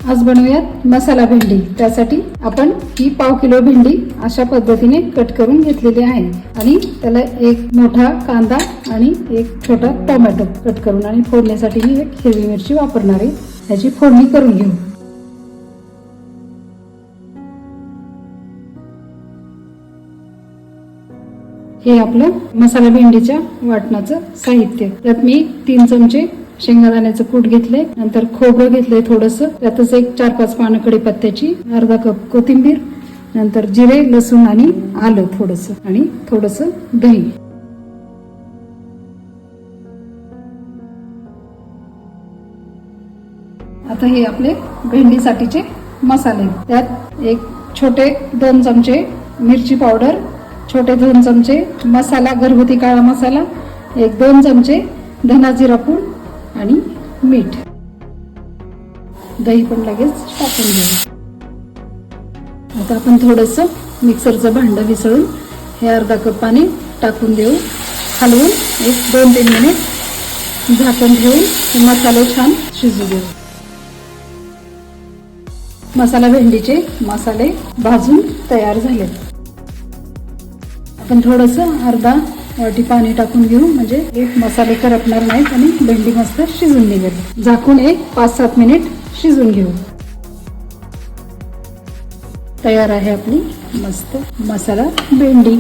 आज बनवूयात मसाला भेंडी। त्यासाठी आपण ही पाव किलो भेंडी अशा पद्धतीने कट करून घेतलेली आहे आणि त्याला एक मोठा कांदा आणि एक छोटा टोमॅटो कट करून आणि फोडण्यासाठी मी एक हिरवी मिरची वापरणार आहे। याची फोडणी करून घेऊ। हे आपलं मसाला भेंडीच्या वाटणाचं साहित्य। त्यात मी 3 चमचे शेंगदाण्याचं कूट घेतले, नंतर खोबरं घेतले थोडंसं, त्यातच एक 4-5 पानं कढीपत्त्याची, अर्धा कप कोथिंबीर, नंतर जिरे, लसूण आणि आलं थोडंसं आणि थोडंसं दही। आता हे आपले भेंडीसाठीचे मसाले। त्यात एक छोटे 2 चमचे मिरची पावडर, छोटे 2 चमचे मसाला, घरगुती काळा मसाला, एक 2 चमचे धना जिरा पूड आणि मीठ। दही पण लगेच टाकून घेऊ। आता आपण थोडंसं मिक्सरचं भांडं विसळून हे अर्धा कप पाणी टाकून देऊ। हलवून एक 2-3 मिनिट झाकण ठेवून हे मसाले छान शिजू देऊ। मसाला भेंडीचे मसाले भाजून तयार झाले। आपण थोडंसं अर्धा वाटी पाणी टाकून घेऊ, म्हणजे एक मसाले करपणार नाहीत आणि भेंडी मस्त शिजून निघेल। झाकून एक 5-7 मिनिट शिजून घेऊ। तयार आहे आपली मस्त मसाला भेंडी।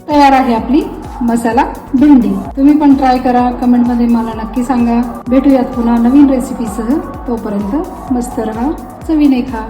तयार आहे आपली मसाला भेंडी। तुम्ही पण ट्राय करा, कमेंट मध्ये मला नक्की सांगा। भेटूयात पुन्हा नवीन रेसिपीसह। तोपर्यंत मस्त रहा, चवीने खा।